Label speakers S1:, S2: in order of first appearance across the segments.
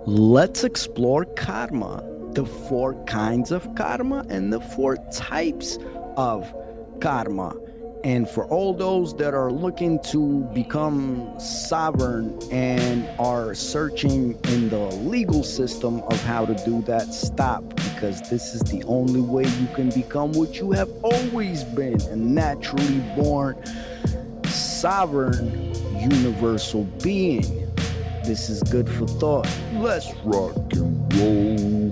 S1: Let's explore karma, the four kinds of karma and the four types of karma. And for all those that are looking to become sovereign and are searching in the legal system of how to do that, stop, because this is the only way you can become what you have always been, a naturally born, sovereign, universal being. This is good for thought. Let's rock and roll.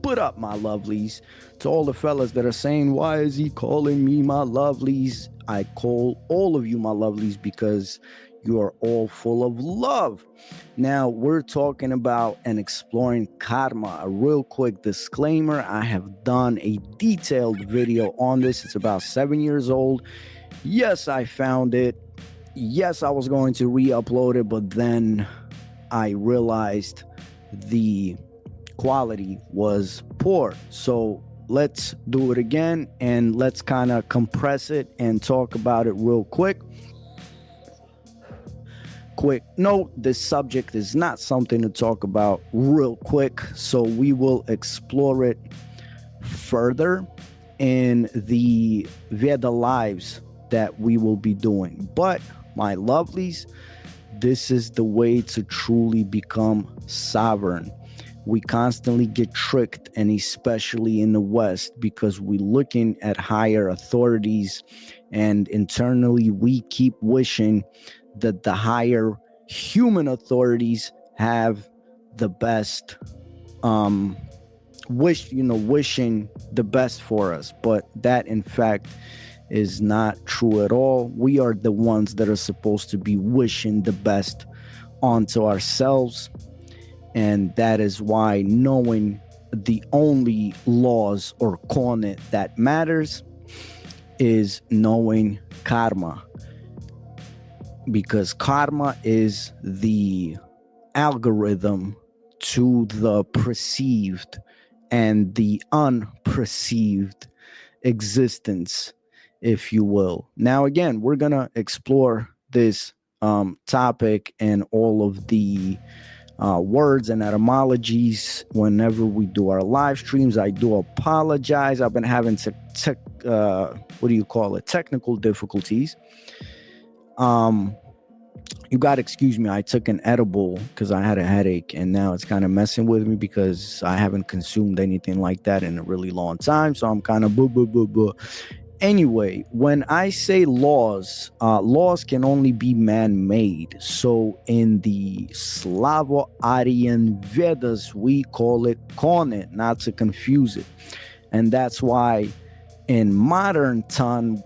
S1: What up, my lovelies? To all the fellas that are saying, why is he calling me my lovelies? I call all of you my lovelies because you are all full of love. Now, we're talking about and exploring karma. A real quick disclaimer, I have done a detailed video on this. It's about 7 years old. Yes, I found it. Yes, I was going to re-upload it, but then I realized the quality was poor. So let's do it again and let's kind of compress it and talk about it real quick. Quick note, this subject is not something to talk about real quick, so we will explore it further in the Veda lives that we will be doing. But my lovelies, this is the way to truly become sovereign. We constantly get tricked, and especially in the West, because we're looking at higher authorities, and internally we keep wishing that the higher human authorities have the best, wishing the best for us. But that, in fact, is not true at all. We are the ones that are supposed to be wishing the best onto ourselves. And that is why knowing the only laws or conet that matters is knowing karma. Because karma is the algorithm to the perceived and the unperceived existence, if you will. Now, again, we're going to explore this topic and all of the words and etymologies whenever we do our live streams. I do apologize. I've been having technical difficulties. You got to excuse me. I took an edible because I had a headache, and now it's kind of messing with me because I haven't consumed anything like that in a really long time. So I'm kind of boo. Anyway, when I say laws, laws can only be man-made. So in the Slavo-Aryan Vedas, we call it konet, not to confuse it. And that's why in modern tongue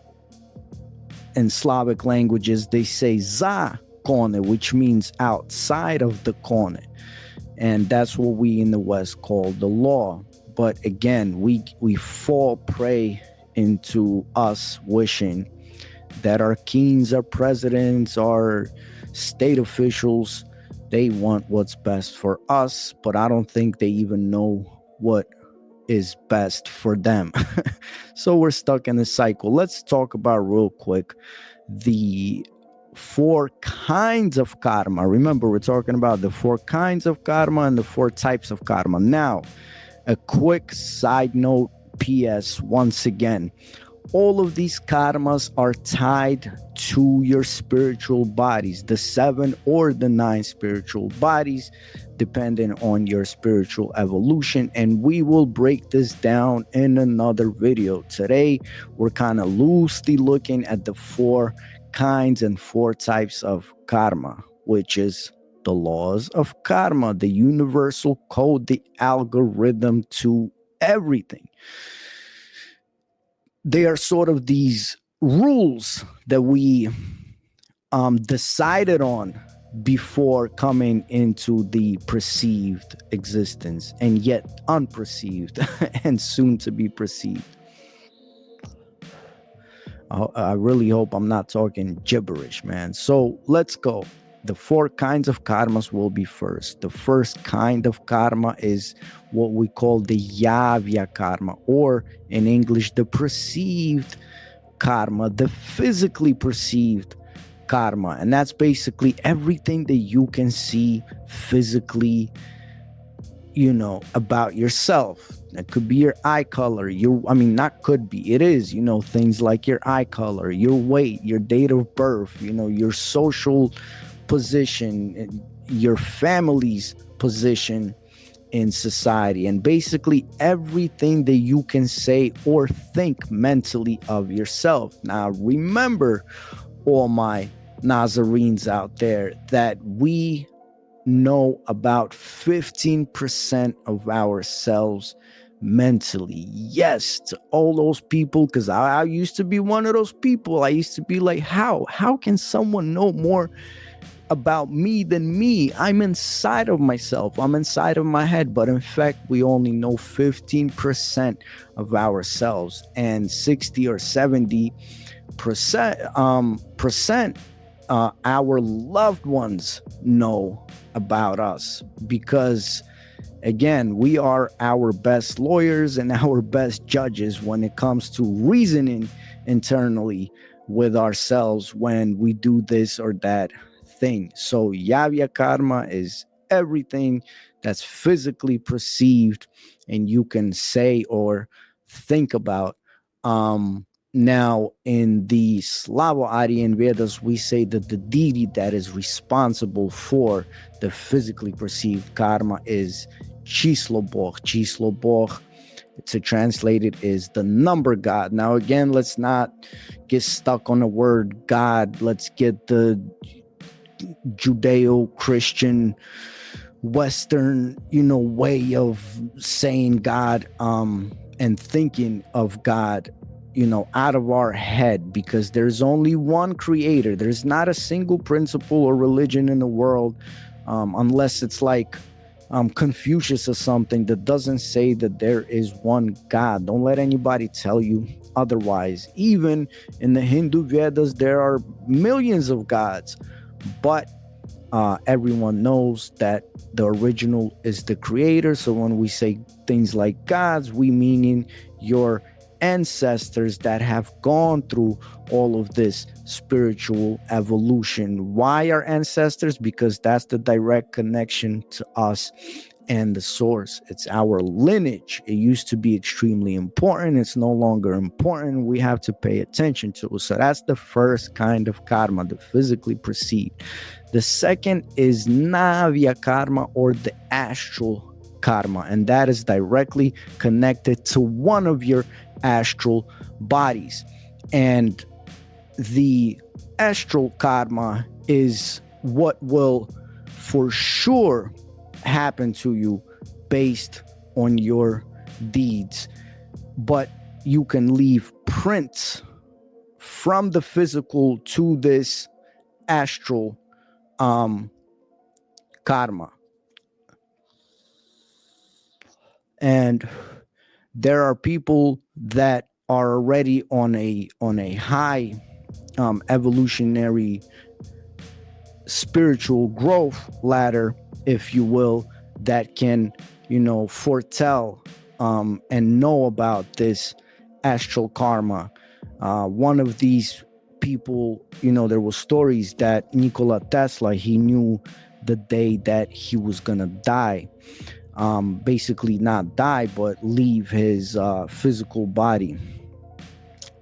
S1: and Slavic languages, they say za konet, which means outside of the konet. And that's what we in the West call the law. But again, we fall prey into us wishing that our kings, our presidents, our state officials, they want what's best for us, but I don't think they even know what is best for them. So we're stuck in a cycle. Let's talk about real quick the four kinds of karma. Remember, we're talking about the four kinds of karma and the four types of karma. Now, a quick side note, PS, once again, all of these karmas are tied to your spiritual bodies, the 7 or the 9 spiritual bodies, depending on your spiritual evolution. And we will break this down in another video. Today, we're kind of loosely looking at the 4 kinds and 4 types of karma, which is the laws of karma, the universal code, the algorithm to everything. They are sort of these rules that we decided on before coming into the perceived existence, and yet unperceived and soon to be perceived. I really hope I'm not talking gibberish, man. So let's go. The 4 kinds of karmas will be first. The first kind of karma is what we call the yavya karma, or in English, the perceived karma, the physically perceived karma. And that's basically everything that you can see physically, about yourself. That could be your eye color, not could be, it is, things like your eye color, your weight, your date of birth, your social position, your family's position in society, and basically everything that you can say or think mentally of yourself. Now, remember, all my Nazarenes out there, that we know about 15% of ourselves mentally. Yes, to all those people, because I used to be one of those people. I used to be like, how can someone know more about me than me? I'm inside of myself, I'm inside of my head. But in fact, we only know 15% of ourselves, and 60 or 70% our loved ones know about us, because again, we are our best lawyers and our best judges when it comes to reasoning internally with ourselves when we do this or that thing. So yavya karma is everything that's physically perceived and you can say or think about. Now, in the Slavo-Aryan Vedas, we say that the deity that is responsible for the physically perceived karma is Chisloboch. Chisloboch, to translate it, is the number god. Now, again, let's not get stuck on the word God. Let's get the Judeo-Christian Western, way of saying God and thinking of God, out of our head, because there's only one creator. There's not a single principle or religion in the world, unless it's like Confucius or something, that doesn't say that there is one God. Don't let anybody tell you otherwise. Even in the Hindu Vedas, there are millions of gods, but everyone knows that the original is the creator. So when we say things like gods, we meaning your ancestors that have gone through all of this spiritual evolution. Why our ancestors? Because that's the direct connection to us and the source. It's our lineage. It used to be extremely important. It's no longer important. We have to pay attention to it. So that's the first kind of karma, the physically perceived. The second is navya karma, or the astral karma, and that is directly connected to one of your astral bodies. And the astral karma is what will for sure happen to you based on your deeds, but you can leave prints from the physical to this astral karma. And there are people that are already on a high evolutionary spiritual growth ladder, if you will, that can foretell and know about this astral karma. One of these people, there were stories that Nikola Tesla, he knew the day that he was gonna die. Basically not die, but leave his physical body.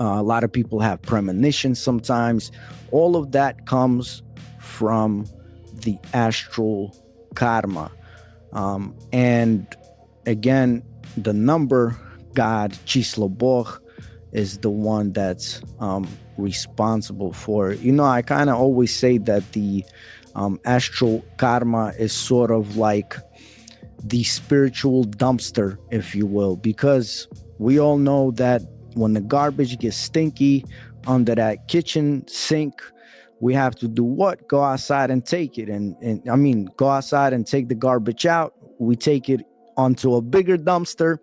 S1: A lot of people have premonitions sometimes. All of that comes from the astral karma. And again, the number god Chisloboch is the one that's responsible for it. I kind of always say that the astral karma is sort of like the spiritual dumpster, if you will, because we all know that when the garbage gets stinky under that kitchen sink, we have to do what? Go outside and take it. And go outside and take the garbage out. We take it onto a bigger dumpster,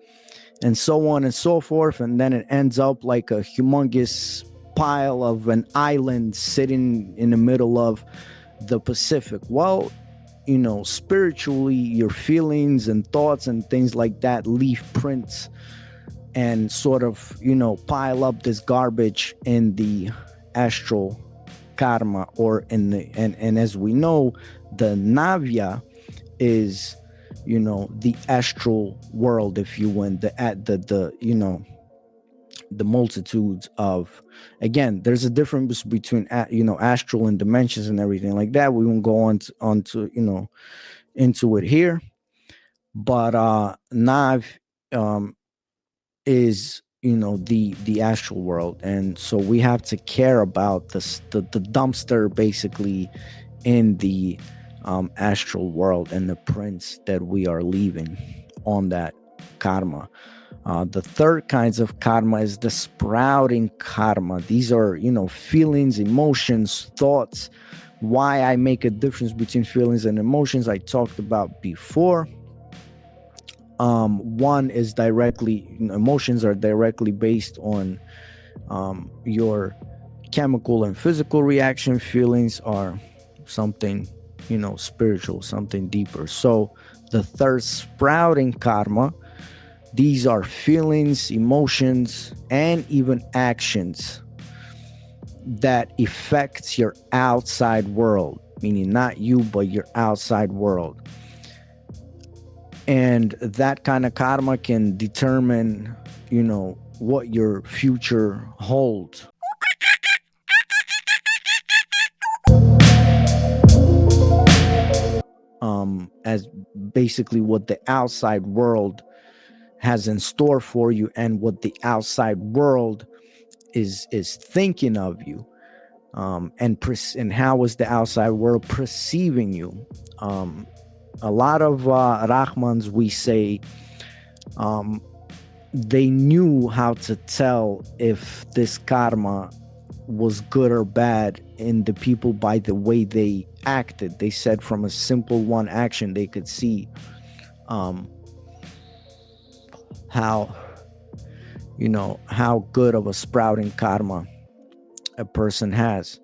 S1: and so on and so forth. And then it ends up like a humongous pile of an island sitting in the middle of the Pacific? Well, spiritually, your feelings and thoughts and things like that leave prints and sort of, pile up this garbage in the astral karma, or in the, and as we know, the Navya is, the astral world, if you will, the multitudes of, again, there's a difference between astral and dimensions and everything like that. We won't go on to into it here, but Nav is, the astral world, and so we have to care about the dumpster basically in the astral world, and the prints that we are leaving on that karma. The third kinds of karma is the sprouting karma. These are, feelings, emotions, thoughts. Why I make a difference between feelings and emotions, I talked about before. One is emotions are directly based on your chemical and physical reaction. Feelings are something, spiritual, something deeper. So the third, sprouting karma, these are feelings, emotions, and even actions that affects your outside world, meaning not you, but your outside world. And that kind of karma can determine, what your future holds. As basically what the outside world has in store for you, and what the outside world is thinking of you, and how is the outside world perceiving you. A lot of Rahmans, we say, they knew how to tell if this karma was good or bad in the people by the way they acted. They said from a simple one action, they could see how good of a sprouting karma a person has.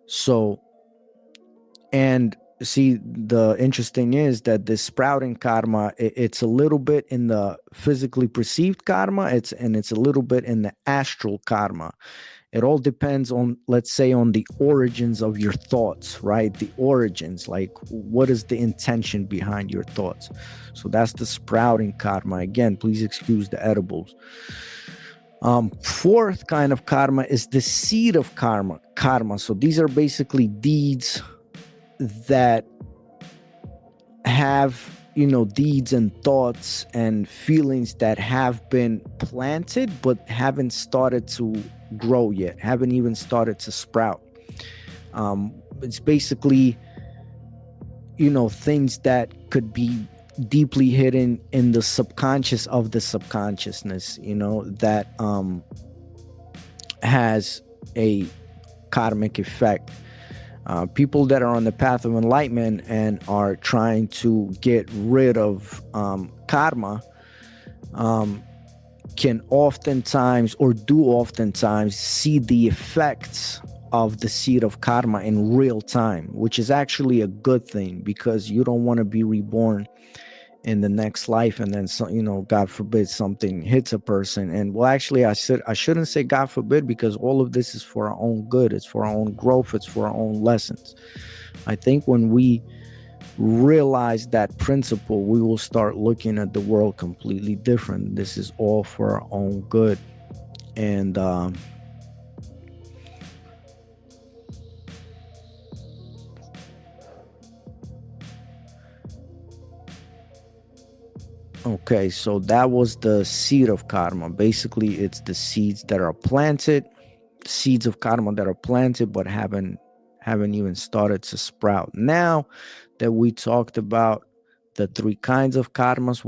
S1: So, and see, the interesting is that this sprouting karma, it's a little bit in the physically perceived karma, it's a little bit in the astral karma. It all depends on, let's say, on the origins of your thoughts, right? The origins, like what is the intention behind your thoughts? So that's the sprouting karma. Again, please excuse the edibles. Fourth kind of karma is the seed of karma. So these are basically deeds that have, deeds and thoughts and feelings that have been planted but haven't started to grow yet, haven't even started to sprout. It's basically, things that could be deeply hidden in the subconscious of the subconsciousness, that has a karmic effect. People that are on the path of enlightenment and are trying to get rid of karma can oftentimes, or do oftentimes, see the effects of the seed of karma in real time, which is actually a good thing, because you don't want to be reborn in the next life and then God forbid something hits a person. And well, actually, I shouldn't say God forbid, because all of this is for our own good, it's for our own growth, it's for our own lessons. I think when we realize that principle, we will start looking at the world completely different. This is all for our own good. And okay, so that was the seed of karma. Basically, it's the seeds that are planted, seeds of karma that are planted but haven't even started to sprout. Now that we talked about the three kinds of karmas,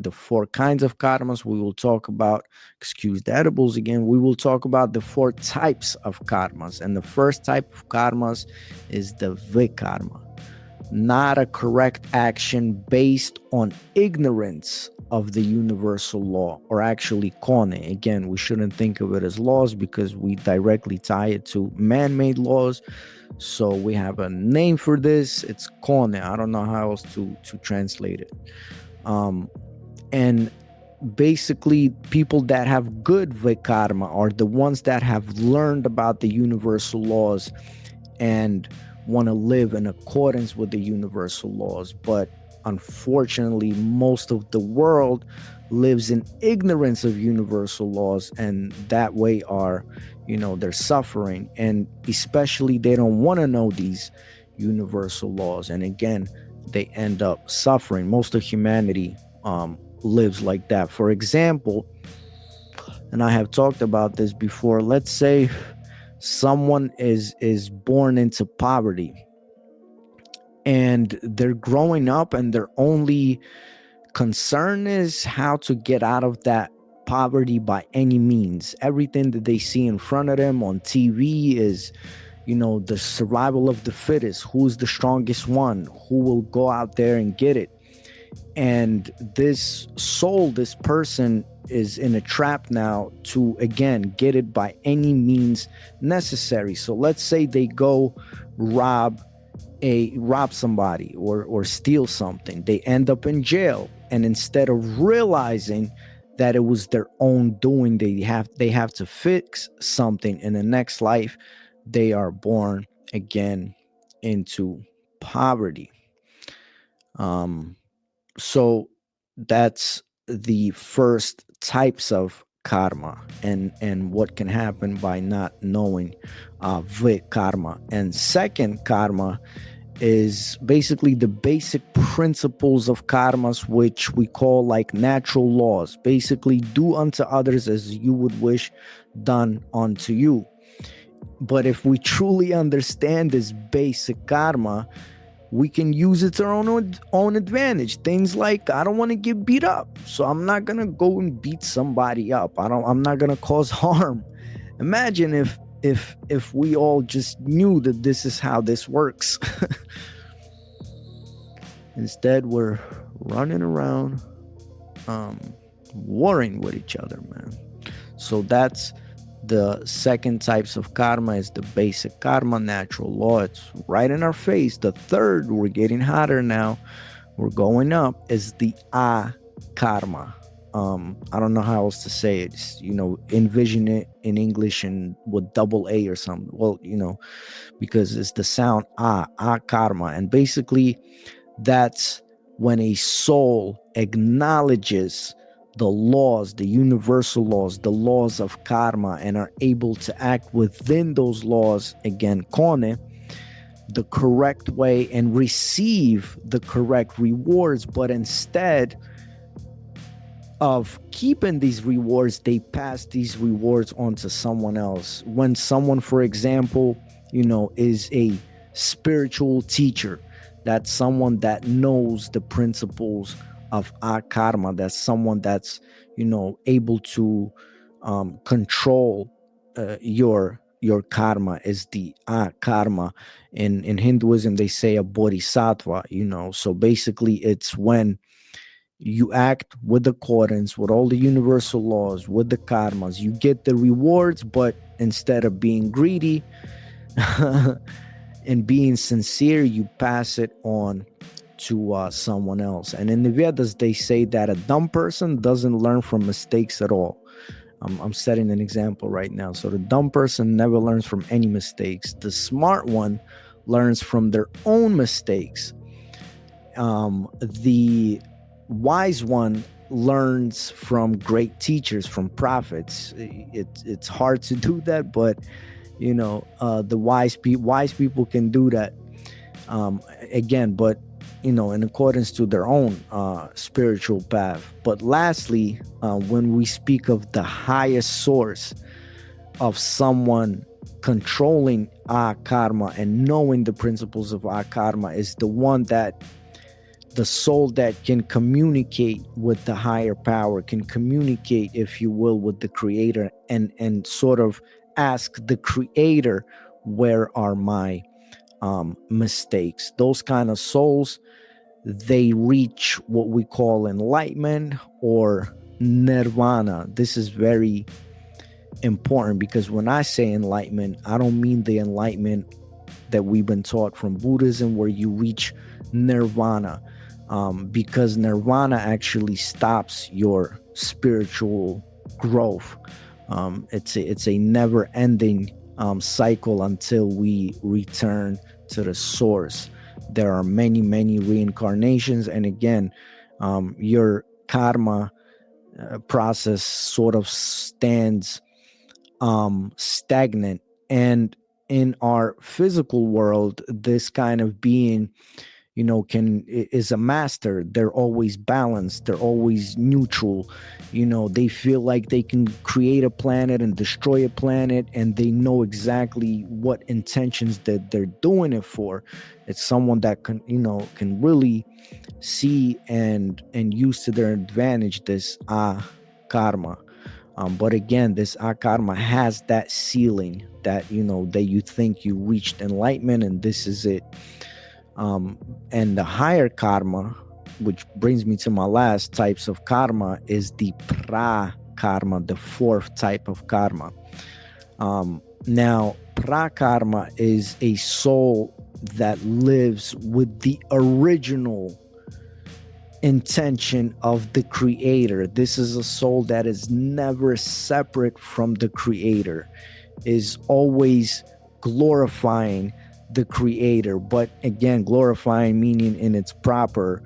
S1: the four kinds of karmas, we will talk about, excuse the edibles again, we will talk about the four types of karmas. And the first type of karmas is the vikarma. Not a correct action based on ignorance of the universal law, or actually kone. Again, we shouldn't think of it as laws because we directly tie it to man-made laws. So we have a name for this. It's kone. I don't know how else to translate it. And basically, people that have good vikarma are the ones that have learned about the universal laws and want to live in accordance with the universal laws. But unfortunately, most of the world lives in ignorance of universal laws, and that way are, they're suffering. And especially, they don't want to know these universal laws. And again, they end up suffering. Most of humanity lives like that. For example, and I have talked about this before, let's say someone is born into poverty and they're growing up and their only concern is how to get out of that poverty by any means. Everything that they see in front of them on TV is, the survival of the fittest. Who's the strongest one? Who will go out there and get it? And this soul, this person, is in a trap now to, again, get it by any means necessary. So let's say they go rob somebody or steal something. They end up in jail, and instead of realizing that it was their own doing, they have to fix something in the next life, they are born again into poverty. So that's the first types of karma, and what can happen by not knowing karma. And second karma is basically the basic principles of karmas, which we call like natural laws. Basically, do unto others as you would wish done unto you. But if we truly understand this basic karma, we can use it to our own advantage. Things like, I don't want to get beat up, so I'm not gonna go and beat somebody up. I'm not gonna cause harm. Imagine if we all just knew that this is how this works. Instead, we're running around warring with each other, man. So that's the second types of karma, is the basic karma, natural law. It's right in our face. The third, we're getting hotter now, we're going up, is the karma. I don't know how else to say it. It's, envision it in English and with double A or something. Well, because it's the sound karma. And basically, that's when a soul acknowledges the laws, the universal laws, the laws of karma, and are able to act within those laws, again, kone, the correct way, and receive the correct rewards. But instead of keeping these rewards, they pass these rewards on to someone else. When someone, for example, is a spiritual teacher, that's someone that knows the principles of karma. That's someone that's, able to control your karma, is the karma. In Hinduism, they say a bodhisattva, so basically it's when you act with accordance with all the universal laws, with the karmas, you get the rewards, but instead of being greedy and being sincere, you pass it on to someone else. And in the Vedas, they say that a dumb person doesn't learn from mistakes at all. I'm setting an example right now. So the dumb person never learns from any mistakes. The smart one learns from their own mistakes. The wise one learns from great teachers, from prophets. It's hard to do that, but the wise people can do that, again, but in accordance to their own spiritual path. But lastly, when we speak of the highest source of someone controlling karma and knowing the principles of karma, is the one that the soul that can communicate with the higher power, can communicate, if you will, with the creator, and sort of ask the creator, where are my mistakes? Those kind of souls, they reach what we call enlightenment or nirvana. This is very important because when I say enlightenment, I don't mean the enlightenment that we've been taught from Buddhism where you reach nirvana, because nirvana actually stops your spiritual growth. It's a never ending cycle until we return to the source. There are many reincarnations, and again, your karma process sort of stands stagnant. And in our physical world, this kind of being, is a master. They're always balanced, they're always neutral. They feel like they can create a planet and destroy a planet, and they know exactly what intentions that they're doing it for. It's someone that can really see and use to their advantage this karma. But again, this karma has that ceiling that that you think you reached enlightenment and this is it. And the higher karma, which brings me to my last types of karma, is the pra karma, the fourth type of karma. Now, pra karma is a soul that lives with the original intention of the creator. This is a soul that is never separate from the creator, is always glorifying the creator, but again, glorifying meaning in its proper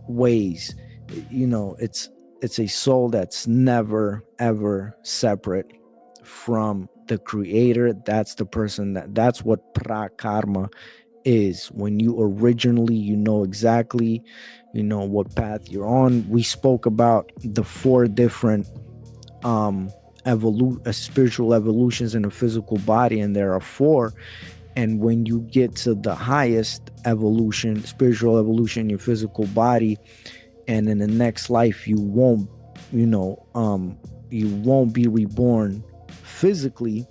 S1: ways. It's a soul that's never ever separate from the creator. That's the person that's what prakarma is. When you originally, exactly, what path you're on. We spoke about the 4 different spiritual evolutions in a physical body, and there are 4. And when you get to the highest evolution, spiritual evolution in your physical body, and in the next life you won't be reborn physically,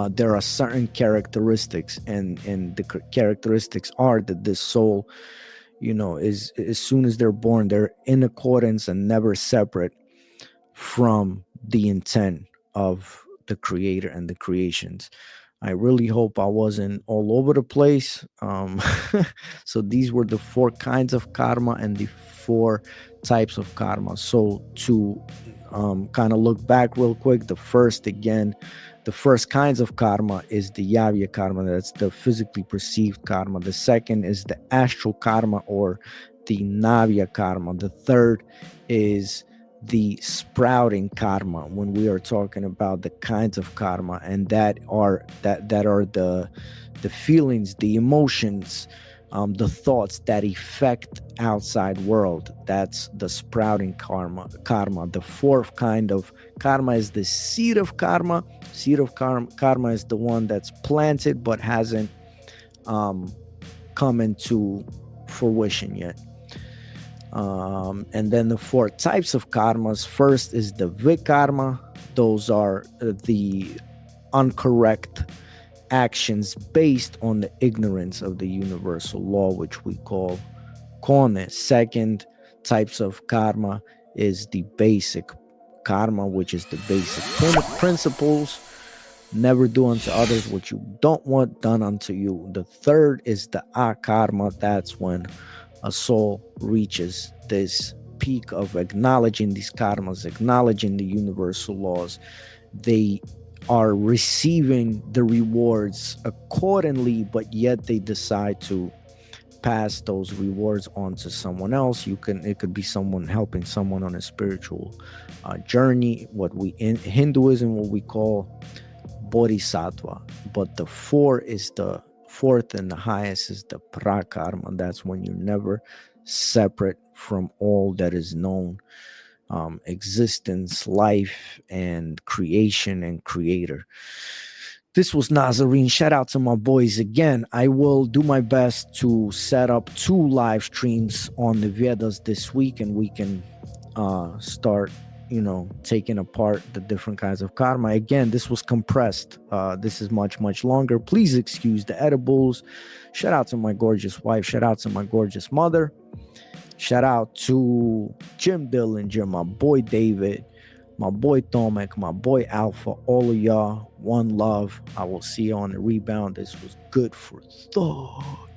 S1: there are certain characteristics, and the characteristics are that this soul, is, as soon as they're born, they're in accordance and never separate from the intent of the creator and the creations. I really hope I wasn't all over the place. So these were the 4 kinds of karma and the 4 types of karma. So to kind of look back real quick, the first kinds of karma is the yavya karma. That's the physically perceived karma. The second is the astral karma, or the navya karma. The third is the sprouting karma, when we are talking about the kinds of karma, and that are the feelings, the emotions, the thoughts that affect outside world. That's the sprouting karma. The fourth kind of karma is the seed of karma. Karma is the one that's planted but hasn't come into fruition yet. And then the 4 types of karmas. First is the vikarma. Those are the incorrect actions based on the ignorance of the universal law, which we call kone. Second types of karma is the basic karma, which is the basic principles. Never do unto others what you don't want done unto you. The third is the akarma. That's when a soul reaches this peak of acknowledging these karmas, acknowledging the universal laws. They are receiving the rewards accordingly, but yet they decide to pass those rewards on to someone else. It could be someone helping someone on a spiritual journey, what we in Hinduism, what we call bodhisattva. But the 4 is the fourth, and the highest is the prakarma. That's when you're never separate from all that is known, existence, life, and creation and creator. This was NazareN. Shout out to my boys again. I will do my best to set up 2 live streams on the Vedas this week, and we can start taking apart the different kinds of karma. Again, this was compressed. This is much longer. Please excuse the edibles. Shout out to my gorgeous wife. Shout out to my gorgeous mother. Shout out to Jim Dillinger, my boy David, my boy Tomek, my boy Alpha, all of y'all. One love. I will see you on the rebound. This was good for thought.